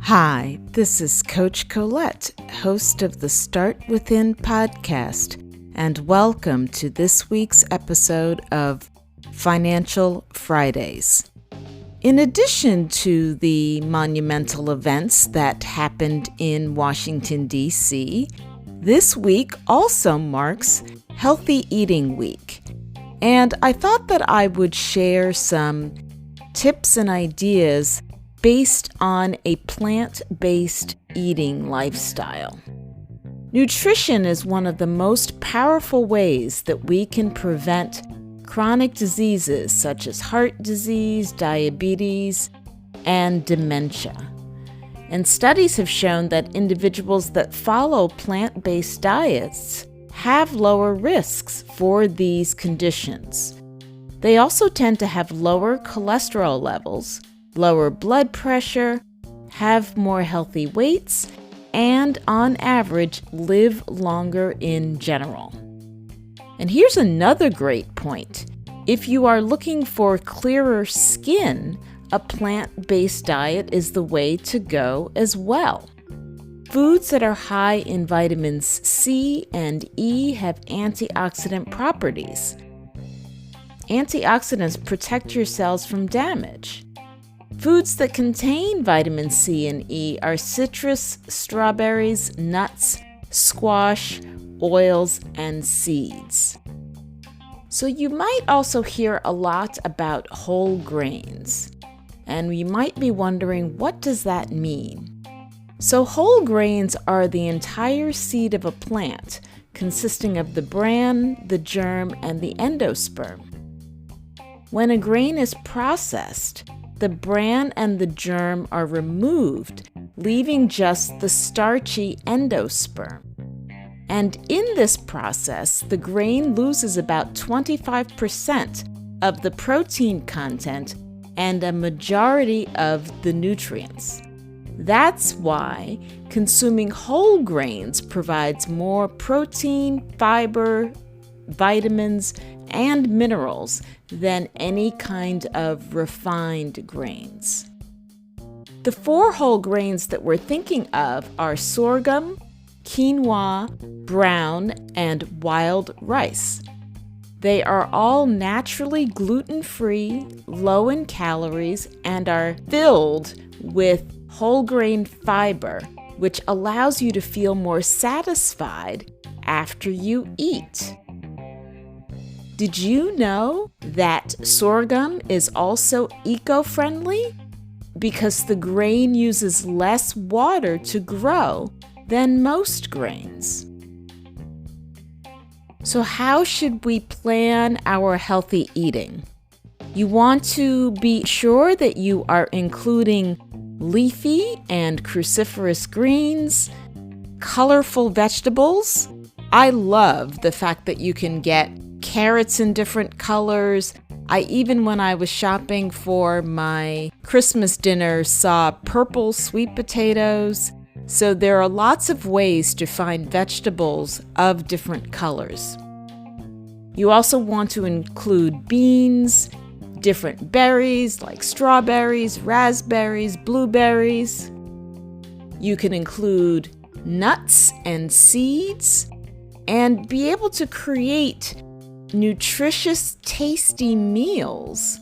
Hi, this is Coach Colette, host of the Start Within podcast, and welcome to this week's episode of Financial Fridays. In addition to the monumental events that happened in Washington, D.C., this week also marks Healthy Eating Week. And I thought that I would share some tips and ideas based on a plant-based eating lifestyle. Nutrition is one of the most powerful ways that we can prevent chronic diseases such as heart disease, diabetes, and dementia. And studies have shown that individuals that follow plant-based diets have lower risks for these conditions. They also tend to have lower cholesterol levels, lower blood pressure, have more healthy weights, and on average live longer in general. And here's another great point. If you are looking for clearer skin, a plant-based diet is the way to go as well. Foods that are high in vitamins C and E have antioxidant properties. Antioxidants protect your cells from damage. Foods that contain vitamin C and E are citrus, strawberries, nuts, squash, oils, and seeds. So you might also hear a lot about whole grains. And you might be wondering, what does that mean? So whole grains are the entire seed of a plant, consisting of the bran, the germ, and the endosperm. When a grain is processed, the bran and the germ are removed, leaving just the starchy endosperm. And in this process, the grain loses about 25% of the protein content and a majority of the nutrients. That's why consuming whole grains provides more protein, fiber, vitamins, and minerals than any kind of refined grains. The 4 whole grains that we're thinking of are sorghum, quinoa, brown, and wild rice. They are all naturally gluten-free, low in calories, and are filled with whole grain fiber, which allows you to feel more satisfied after you eat. Did you know that sorghum is also eco-friendly? Because the grain uses less water to grow than most grains. So how should we plan our healthy eating? You want to be sure that you are including leafy and cruciferous greens, colorful vegetables. I love the fact that you can get carrots in different colors. When I was shopping for my Christmas dinner, saw purple sweet potatoes. So there are lots of ways to find vegetables of different colors. You also want to include beans, different berries like strawberries, raspberries, blueberries. You can include nuts and seeds and be able to create nutritious, tasty meals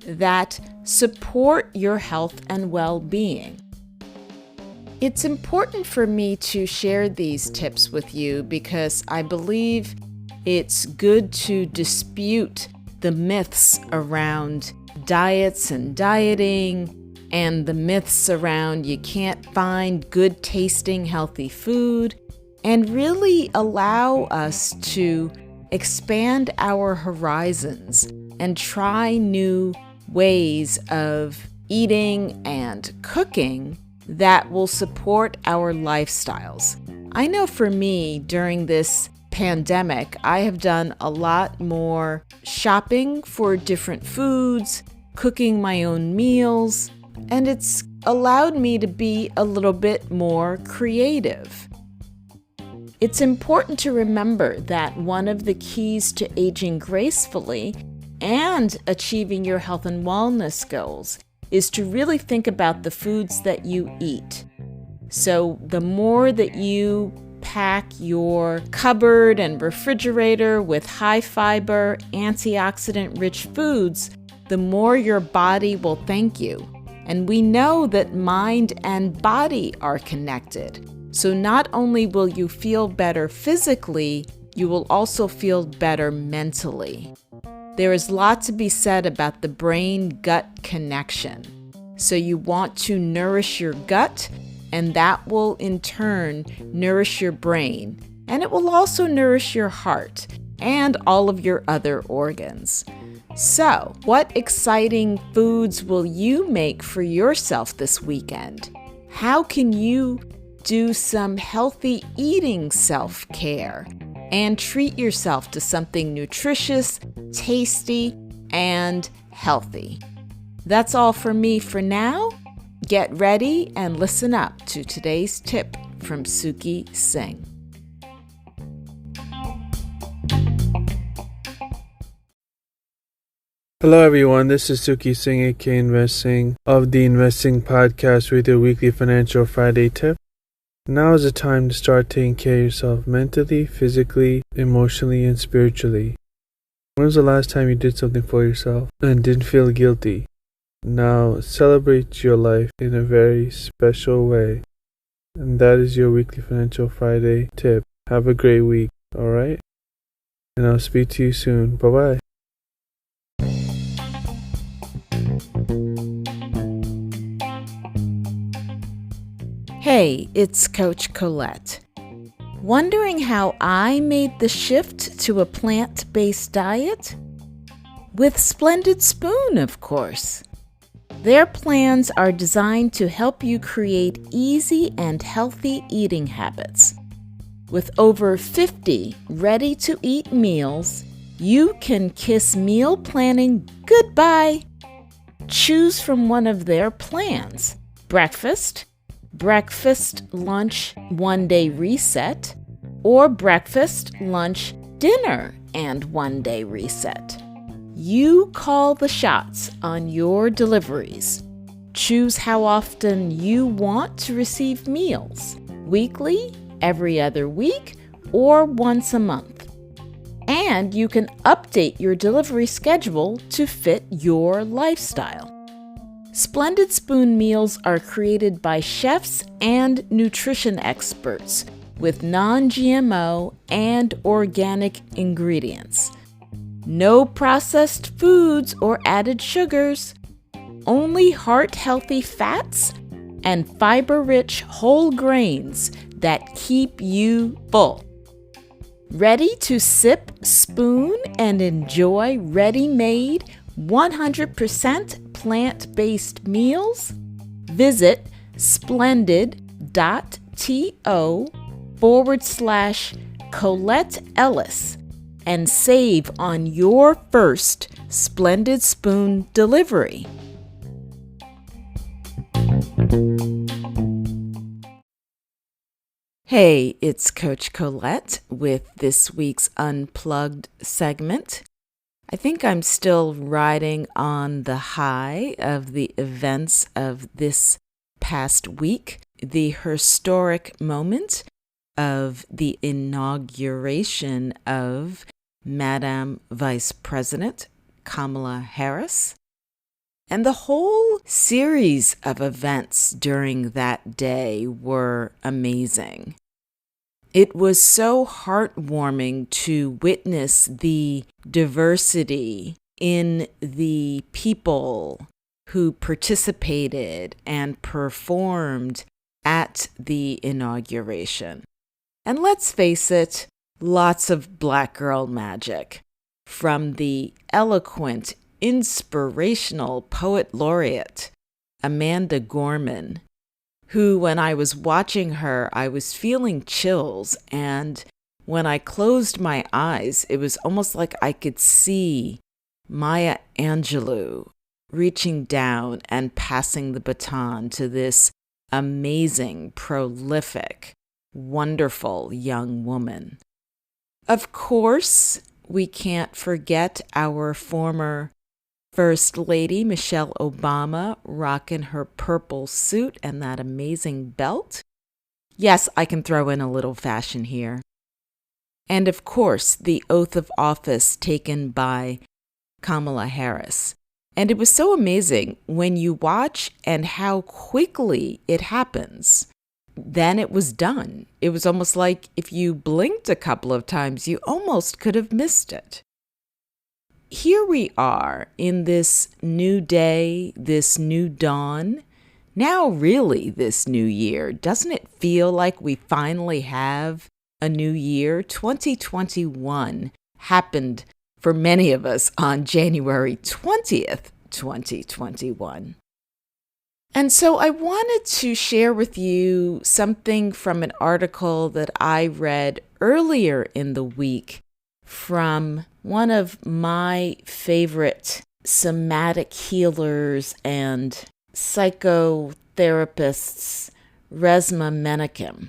that support your health and well-being. It's important for me to share these tips with you because I believe it's good to dispute the myths around diets and dieting and the myths around you can't find good tasting healthy food, and really allow us to expand our horizons and try new ways of eating and cooking that will support our lifestyles. I know for me, during this pandemic, I have done a lot more shopping for different foods, cooking my own meals, and it's allowed me to be a little bit more creative. It's important to remember that one of the keys to aging gracefully and achieving your health and wellness goals is to really think about the foods that you eat. So the more that you pack your cupboard and refrigerator with high fiber, antioxidant-rich foods, the more your body will thank you. And we know that mind and body are connected. So not only will you feel better physically, you will also feel better mentally. There is a lot to be said about the brain-gut connection. So you want to nourish your gut, and that will in turn nourish your brain. And it will also nourish your heart and all of your other organs. So, what exciting foods will you make for yourself this weekend? How can you do some healthy eating self-care and treat yourself to something nutritious, tasty, and healthy? That's all for me for now. Get ready and listen up to today's tip from Singh. Hello everyone, this is Singh, aka Investing, of the Investing Podcast with your weekly Financial Friday tip. Now is the time to start taking care of yourself mentally, physically, emotionally, and spiritually. When was the last time you did something for yourself and didn't feel guilty? Now celebrate your life in a very special way. And that is your weekly Financial Friday tip. Have a great week, alright? And I'll speak to you soon. Bye-bye. Hey, it's Coach Colette. Wondering how I made the shift to a plant-based diet? With Splendid Spoon, of course. Their plans are designed to help you create easy and healthy eating habits. With over 50 ready-to-eat meals, you can kiss meal planning goodbye. Choose from one of their plans: breakfast, lunch, one-day reset, or breakfast, lunch, dinner, and one-day reset. You call the shots on your deliveries. Choose how often you want to receive meals: weekly, every other week, or once a month. And you can update your delivery schedule to fit your lifestyle. Splendid Spoon meals are created by chefs and nutrition experts with non-GMO and organic ingredients. No processed foods or added sugars, only heart-healthy fats and fiber-rich whole grains that keep you full. Ready to sip, spoon, and enjoy ready-made 100% plant-based meals? Visit splendid.to/Colette Ellis and save on your first Splendid Spoon delivery. Hey, it's Coach Colette with this week's Unplugged segment. I think I'm still riding on the high of the events of this past week, the historic moment of the inauguration of Madam Vice President Kamala Harris, and the whole series of events during that day were amazing. It was so heartwarming to witness the diversity in the people who participated and performed at the inauguration. And let's face it, lots of Black girl magic, from the eloquent, inspirational poet laureate, Amanda Gorman, who, when I was watching her, I was feeling chills, and when I closed my eyes, it was almost like I could see Maya Angelou reaching down and passing the baton to this amazing, prolific, wonderful young woman. Of course, we can't forget our former First Lady, Michelle Obama, rocking her purple suit and that amazing belt. Yes, I can throw in a little fashion here. And of course, the oath of office taken by Kamala Harris. And it was so amazing when you watch and how quickly it happens. Then it was done. It was almost like if you blinked a couple of times, you almost could have missed it. Here we are in this new day, this new dawn, now really this new year. Doesn't it feel like we finally have a new year? 2021 happened for many of us on January 20th, 2021. And so I wanted to share with you something from an article that I read earlier in the week from one of my favorite somatic healers and psychotherapists, Resmaa Menakem.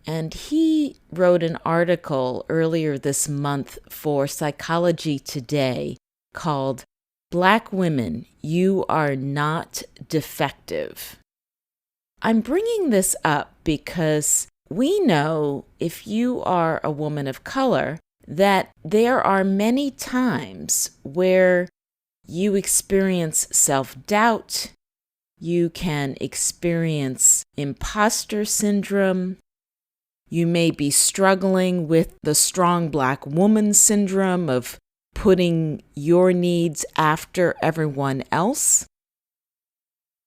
And he wrote an article earlier this month for Psychology Today called Black Women, You Are Not Defective. I'm bringing this up because we know, if you are a woman of color, that there are many times where you experience self-doubt, you can experience imposter syndrome, you may be struggling with the strong Black woman syndrome of putting your needs after everyone else.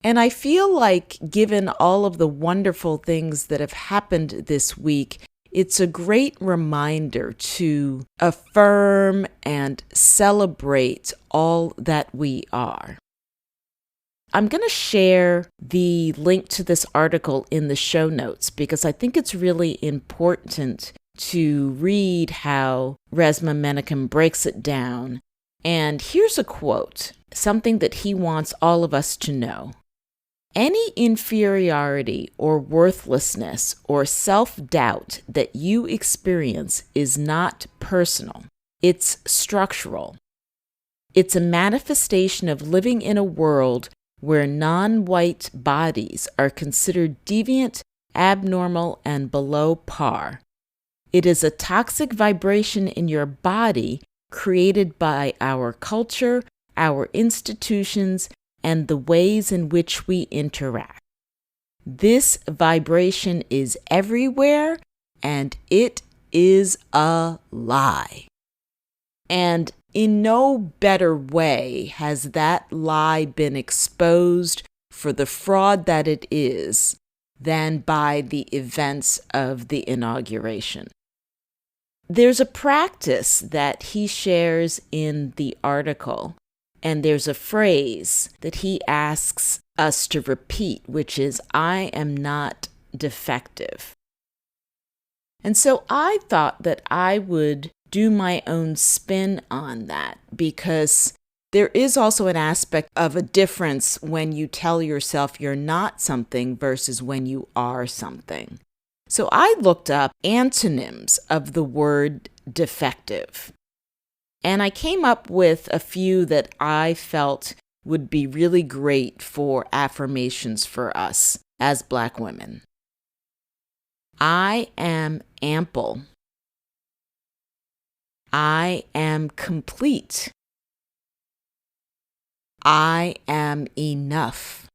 And I feel like, given all of the wonderful things that have happened this week, it's a great reminder to affirm and celebrate all that we are. I'm going to share the link to this article in the show notes because I think it's really important to read how Resmaa Menakem breaks it down. And here's a quote, something that he wants all of us to know. Any inferiority or worthlessness or self-doubt that you experience is not personal. It's structural. It's a manifestation of living in a world where non-white bodies are considered deviant, abnormal, and below par. It is a toxic vibration in your body created by our culture, our institutions, and the ways in which we interact. This vibration is everywhere, and it is a lie. And in no better way has that lie been exposed for the fraud that it is than by the events of the inauguration. There's a practice that he shares in the article, and there's a phrase that he asks us to repeat, which is, I am not defective. And so I thought that I would do my own spin on that, because there is also an aspect of a difference when you tell yourself you're not something versus when you are something. So I looked up antonyms of the word defective, and I came up with a few that I felt would be really great for affirmations for us as Black women. I am ample. I am complete. I am enough.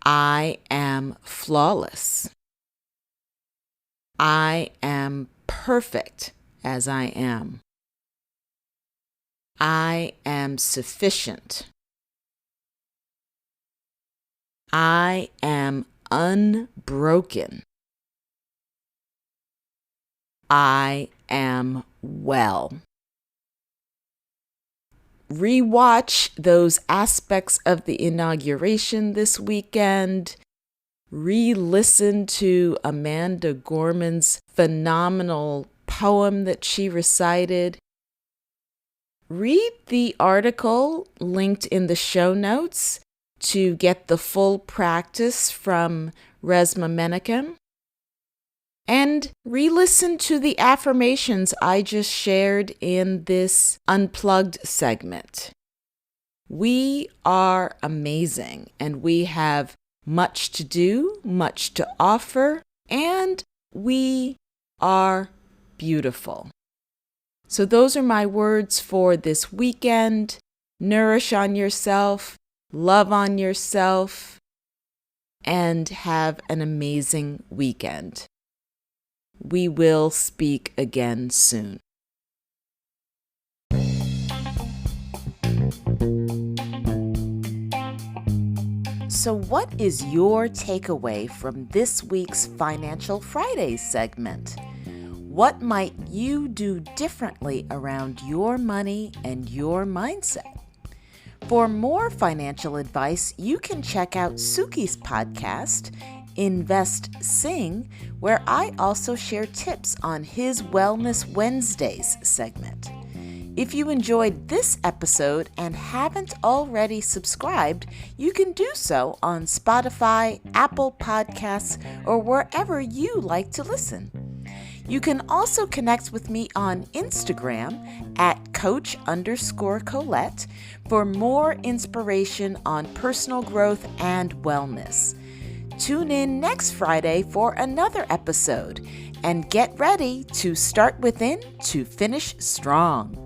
I am flawless. I am perfect as I am. I am sufficient. I am unbroken. I am well. Rewatch those aspects of the inauguration this weekend. Re-listen to Amanda Gorman's phenomenal poem that she recited. Read the article linked in the show notes to get the full practice from Resmaa Menakem. And re-listen to the affirmations I just shared in this Unplugged segment. We are amazing, and we have much to do, much to offer, and we are beautiful. So those are my words for this weekend. Nourish on yourself, love on yourself, and have an amazing weekend. We will speak again soon. So what is your takeaway from this week's Financial Fridays segment? What might you do differently around your money and your mindset? For more financial advice, you can check out Suki's podcast, Invest Singh, where I also share tips on his Wellness Wednesdays segment. If you enjoyed this episode and haven't already subscribed, you can do so on Spotify, Apple Podcasts, or wherever you like to listen. You can also connect with me on Instagram at Coach_Colette for more inspiration on personal growth and wellness. Tune in next Friday for another episode and get ready to start within to finish strong.